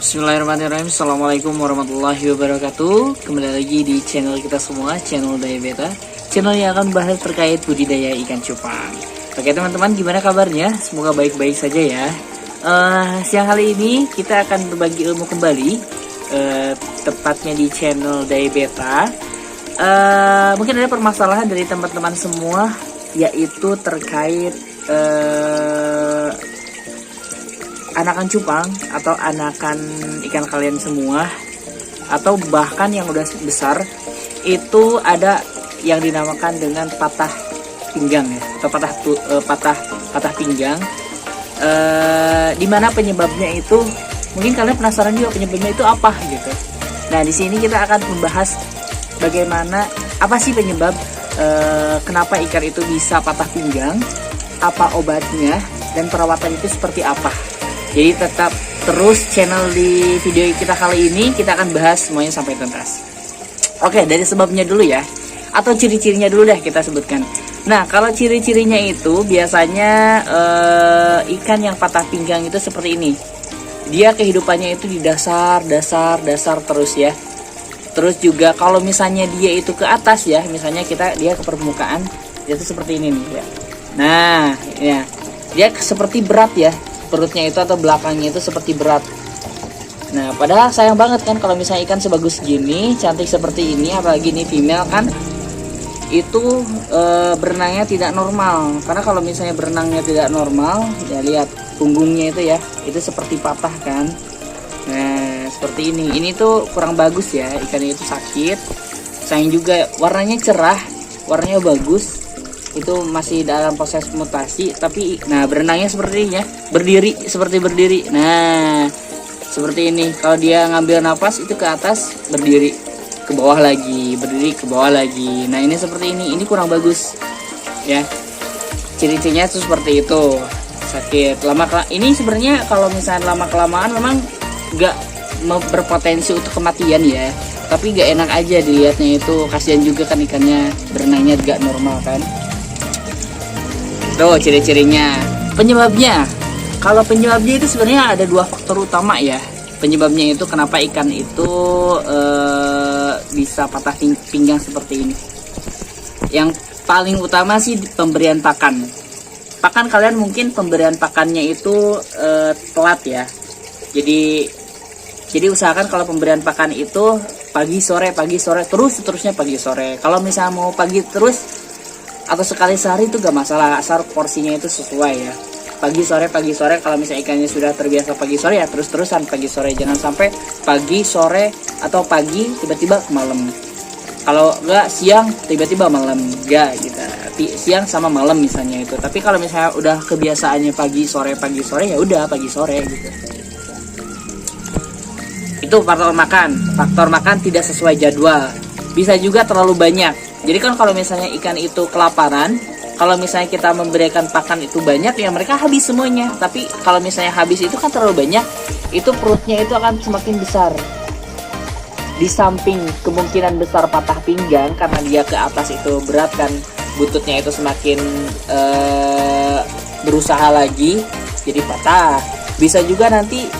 Bismillahirrahmanirrahim. Assalamualaikum warahmatullahi wabarakatuh. Kembali lagi di channel kita semua, channel Daya Beta, channel yang akan bahas terkait budidaya ikan cupang. Oke teman-teman, gimana kabarnya? Semoga baik-baik saja ya. Siang hari ini kita akan berbagi ilmu kembali, tepatnya di channel Daya Beta. Mungkin ada permasalahan dari teman-teman semua, yaitu terkait anakan cupang atau anakan ikan kalian semua, atau bahkan yang udah besar itu ada yang dinamakan dengan patah pinggang ya, atau patah pinggang. Dimana penyebabnya itu mungkin kalian penasaran juga, penyebabnya itu apa gitu. Nah di sini kita akan membahas bagaimana, apa sih penyebab kenapa ikan itu bisa patah pinggang, apa obatnya, dan perawatan itu seperti apa. Jadi tetap terus channel di video kita kali ini, kita akan bahas semuanya sampai tuntas. Oke, dari sebabnya dulu ya, atau ciri-cirinya dulu deh kita sebutkan. Nah, kalau ciri-cirinya itu biasanya ikan yang patah pinggang itu seperti ini. Dia kehidupannya itu di dasar terus ya. Terus juga kalau misalnya dia itu ke atas ya, misalnya dia ke permukaan, dia itu seperti ini nih ya. Nah, ya. Dia seperti berat ya. Perutnya itu atau belakangnya itu seperti berat. Nah padahal sayang banget kan kalau misalnya ikan sebagus gini, cantik seperti ini, apalagi ini female kan, itu berenangnya tidak normal. Karena kalau misalnya berenangnya tidak normal, ya lihat punggungnya itu seperti patah kan. Nah seperti ini tuh kurang bagus ya, ikannya itu sakit. Sayang juga, warnanya cerah, warnanya bagus, itu masih dalam proses mutasi, tapi nah berenangnya seperti ini ya, seperti berdiri. Nah seperti ini, kalau dia ngambil nafas itu ke atas, berdiri ke bawah lagi, berdiri ke bawah lagi. Nah ini seperti ini kurang bagus ya, ciri-cirinya itu seperti itu, sakit ini sebenarnya kalau misalnya lama kelamaan memang nggak berpotensi untuk kematian ya, tapi nggak enak aja dilihatnya, itu kasihan juga kan, ikannya berenangnya nggak normal kan. Tuh ciri-cirinya. Penyebabnya, kalau penyebabnya itu sebenarnya ada dua faktor utama ya. Penyebabnya itu kenapa ikan itu bisa patah pinggang seperti ini. Yang paling utama sih pemberian pakan. Pakan kalian mungkin pemberian pakannya itu telat ya. Jadi usahakan kalau pemberian pakan itu pagi sore terusnya pagi sore. Kalau misalnya mau pagi terus atau sekali sehari itu gak masalah, asal porsinya itu sesuai ya. Pagi sore kalau misalnya ikannya sudah terbiasa pagi sore ya terus-terusan pagi sore, jangan sampai pagi sore atau pagi tiba-tiba ke malam. Kalau enggak siang tiba-tiba malam, enggak gitu. Siang sama malam misalnya itu. Tapi kalau misalnya udah kebiasaannya pagi sore ya udah pagi sore gitu. Itu faktor makan tidak sesuai jadwal. Bisa juga terlalu banyak. Jadi kan kalau misalnya ikan itu kelaparan, kalau misalnya kita memberikan pakan itu banyak ya mereka habis semuanya. Tapi kalau misalnya habis itu kan terlalu banyak, itu perutnya itu akan semakin besar. Di samping kemungkinan besar patah pinggang karena dia ke atas itu berat kan, bututnya itu semakin berusaha lagi jadi patah. Bisa juga nanti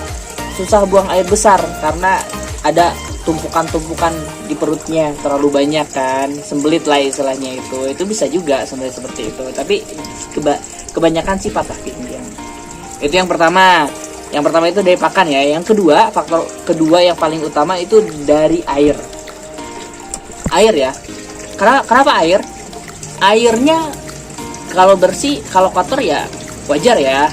susah buang air besar karena ada tumpukan di perutnya terlalu banyak kan, sembelit lah istilahnya, itu bisa juga sebenarnya seperti itu. Tapi kebanyakan sih patah pinggang. Itu yang pertama itu dari pakan ya. Yang kedua, faktor kedua yang paling utama itu dari air ya. Kenapa air? Airnya kalau bersih, kalau kotor ya wajar ya,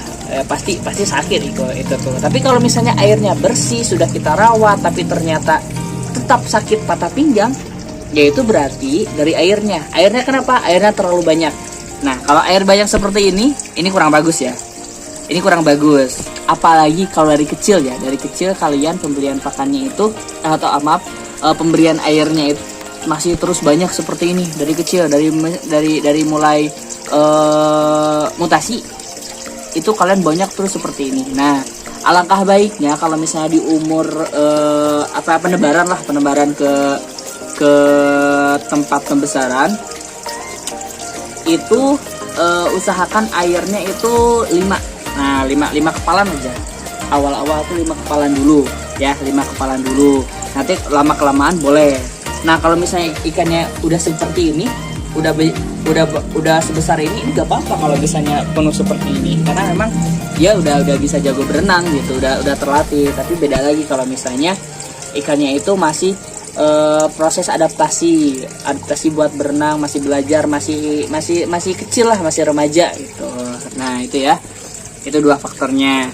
pasti sakit itu tuh. Tapi kalau misalnya airnya bersih, sudah kita rawat tapi ternyata tetap sakit patah pinggang, yaitu berarti dari airnya. Airnya kenapa? Airnya terlalu banyak. Nah kalau air banyak seperti ini kurang bagus ya. Ini kurang bagus. Apalagi kalau dari kecil ya, dari kecil kalian pemberian pakannya itu pemberian airnya itu masih terus banyak seperti ini dari kecil, dari mulai mutasi itu kalian banyak terus seperti ini. Nah alangkah baiknya kalau misalnya di umur penebaran ke tempat pembesaran itu usahakan airnya itu 5 kepalan aja. Awal-awal tuh 5 kepalan dulu. ya, 5 kepalan dulu. Nanti lama kelamaan boleh. Nah kalau misalnya ikannya udah seperti ini, udah sebesar ini nggak apa-apa kalau misalnya penuh seperti ini, karena memang dia udah bisa jago berenang gitu, udah terlatih. Tapi beda lagi kalau misalnya ikannya itu masih proses adaptasi buat berenang, masih belajar, masih kecil lah, masih remaja gitu. Nah itu ya, itu 2 faktornya.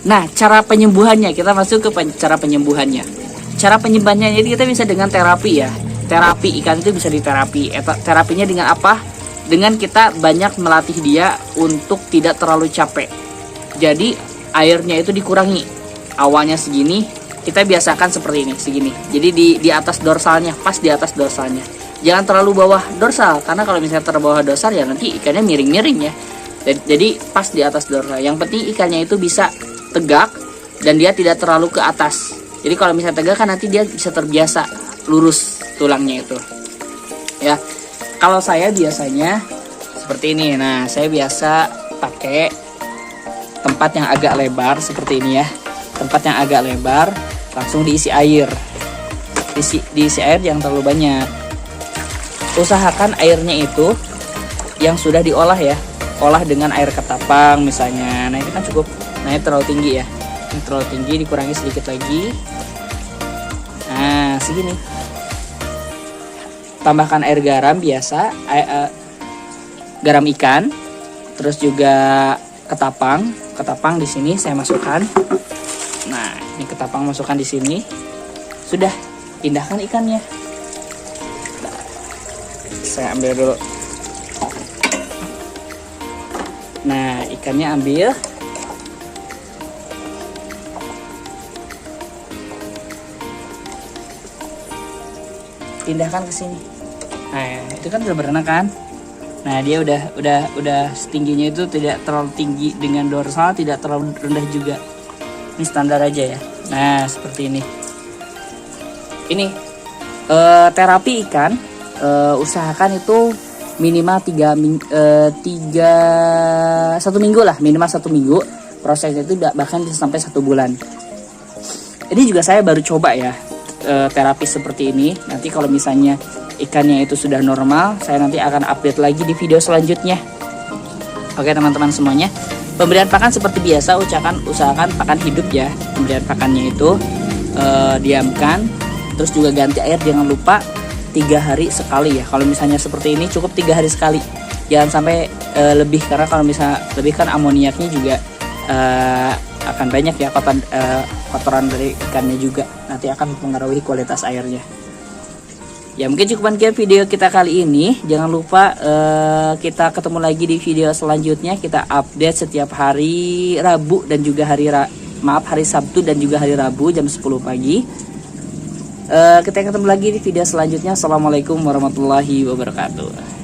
Nah cara penyembuhannya, kita masuk ke cara penyembuhannya. Cara penyembuhannya jadi kita bisa dengan terapi ya. Terapi ikan itu bisa diterapi. Terapinya dengan apa? Dengan kita banyak melatih dia untuk tidak terlalu capek. Jadi airnya itu dikurangi. Awalnya segini, kita biasakan seperti ini, segini. Jadi di atas dorsalnya, pas di atas dorsalnya. Jangan terlalu bawah dorsal, karena kalau misalnya terlalu bawah dorsal ya nanti ikannya miring-miring ya. Jadi pas di atas dorsal. Yang penting ikannya itu bisa tegak dan dia tidak terlalu ke atas. Jadi kalau misalnya tegak kan nanti dia bisa terbiasa lurus tulangnya itu. Ya. Kalau saya biasanya seperti ini. Nah, saya biasa pakai tempat yang agak lebar seperti ini ya. Tempat yang agak lebar, langsung diisi air. Diisi air yang terlalu banyak. Usahakan airnya itu yang sudah diolah ya. Olah dengan air ketapang misalnya. Nah, ini kan cukup. Nah, ini terlalu tinggi ya. Ini terlalu tinggi, dikurangi sedikit lagi. Nah, segini. Tambahkan air garam biasa, garam ikan, terus juga ketapang di sini saya masukkan. Nah, ini ketapang masukkan di sini. Sudah, pindahkan ikannya. Nah, saya ambil dulu. Nah, ikannya ambil. Pindahkan ke sini. Nah, itu kan udah berenang kan? Nah, dia udah setingginya itu tidak terlalu tinggi dengan dorsal, tidak terlalu rendah juga. Ini standar aja ya. Nah, seperti ini. Ini terapi ikan, usahakan itu minimal 1 minggu lah, minimal 1 minggu. Prosesnya itu bahkan bisa sampai 1 bulan. Ini juga saya baru coba ya. Terapi seperti ini. Nanti kalau misalnya ikannya itu sudah normal, saya nanti akan update lagi di video selanjutnya. Oke teman-teman semuanya, pemberian pakan seperti biasa, usahakan pakan hidup ya. Pemberian pakannya itu diamkan, terus juga ganti air jangan lupa 3 hari sekali ya. Kalau misalnya seperti ini cukup 3 hari sekali, jangan sampai lebih, karena kalau misalnya lebih kan amoniaknya juga akan banyak ya, kotoran dari ikannya juga nanti akan mempengaruhi kualitas airnya. Ya mungkin cukup sekian video kita kali ini. Jangan lupa kita ketemu lagi di video selanjutnya. Kita update setiap hari Rabu dan juga hari Sabtu dan juga hari Rabu jam 10 pagi. Kita ketemu lagi di video selanjutnya. Assalamualaikum warahmatullahi wabarakatuh.